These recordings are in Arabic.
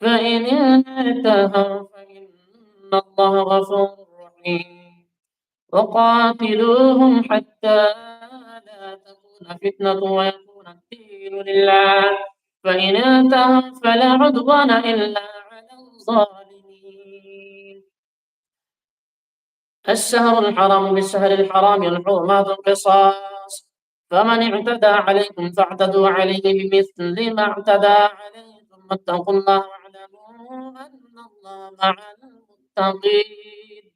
فإن انتهوا فإن الله غفور رحيم وقاتلوهم حتى لا تكون فتنة ويكون الدين لله فإن انتهوا فلا عدوان إلا على الظالمين. الشهر الحرام بالشهر الحرام الحرمات قصاص فمن اعتدى عليكم فاعتدوا عليه بمثل ما اعتدى عليكم واتقوا الله واعلموا أن الله مع المتقين.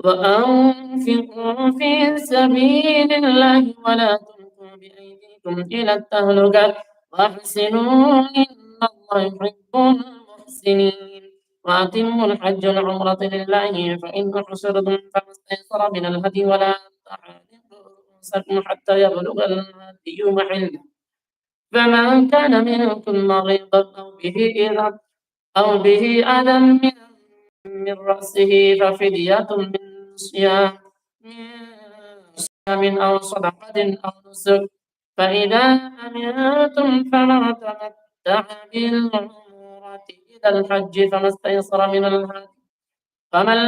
وأنفقوا في سبيل الله ولا تلقوا بأيديكم إلى التهلكة وأحسنوا إن الله يحب المحسنين. وأتموا الحج والعمرة لله فإن أحصرتم فما استيسر من الهدي ولا تحلقوا رؤوسكم حتى يبلغ الهدي محله فمن كان منكم مريضا أو به أذى من رأسه ففدية من صيام أو صدقة أو نسك فإذا أمنتم فمن تمتع بالعمرة إلى الحج فما استيسر من الهدي فمن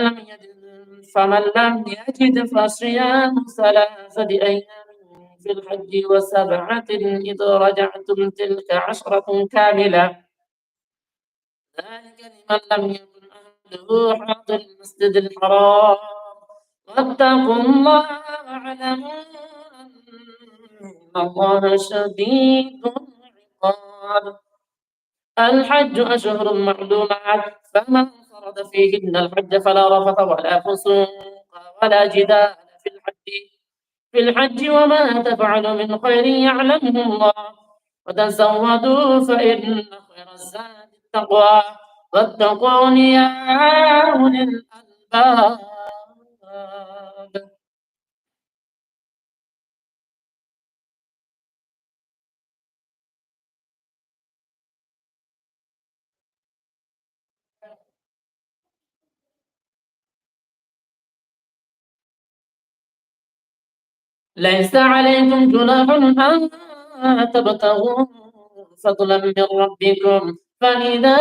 لم يجد فصيام 3 أيام في الحج و7 إذا رجعتم تلك 10 كاملة ذلك لمن لم يكن أهله حاضر المسجد الحرام واتقوا الله واعلموا أن الله شديد العقاب. الحج أشهر معلومات فمن فرض فيهن الحج فلا رفث ولا فسوق ولا جدال في الحج وما تفعلوا من خير يعلمه الله وتزودوا فإن خير الزاد التقوى واتقون يا أولي الألباب. ليس عليكم جناح أن تبتغوا فضلا من ربكم فإذا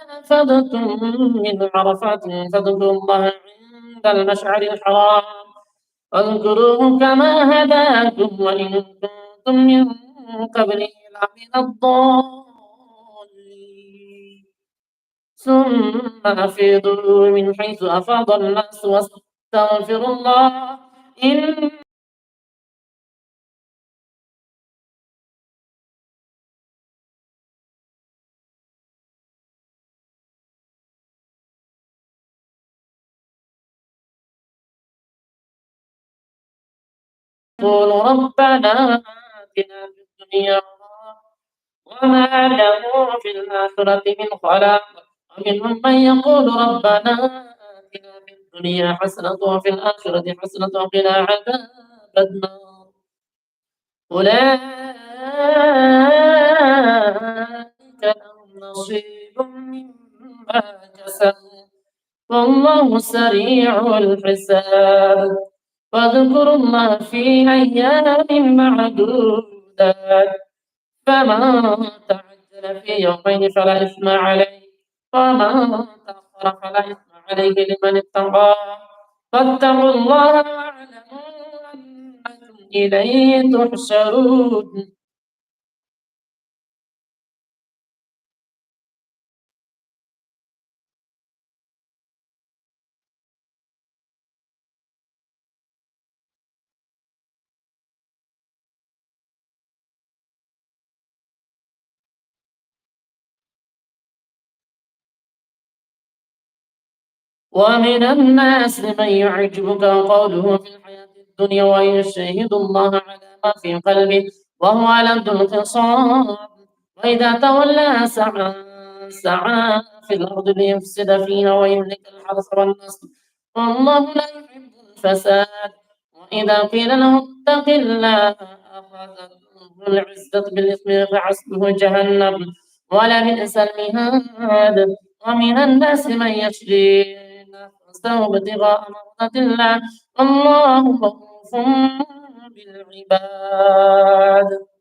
أفضتم من عرفات فاذكروا الله عند المشعر الحرام واذكروه كما هداكم وإن كنتم من قبله لمن الضالين. ثم أفيضوا من حيث أفاض الناس واستغفروا الله إن يقول ربنا آتنا في الدنيا وما له في الآخرة من خلاق ومنهم من يقول ربنا آتنا في الدنيا حسنة وفي الآخرة حسنة وقنا عذاب النار. أولئك لهم نصيب مما كسبوا والله سريع الحساب. واذكروا الله في أيام معدودات فمن تعجل في يومين فلا إثم عليه ومن تأخر فلا إثم عليه لمن اتقى فاتقوا الله واعلموا أنكم إليه تحشرون. ومن الناس من يعجبك قوله في الحياة الدنيا ويشهد الله على ما في قلبه وهو لد الخصام وإذا تولى سعى في الأرض ليفسد فيها ويهلك الحرث والنسل والله لا يحب الفساد. وإذا قيل له اتق الله أخذته العزة بالإثم فحسبه جهنم ولبئس المهاد. ومن الناس من يشري نفسه ابتغاء مرضات الله والله رؤوف بالعباد.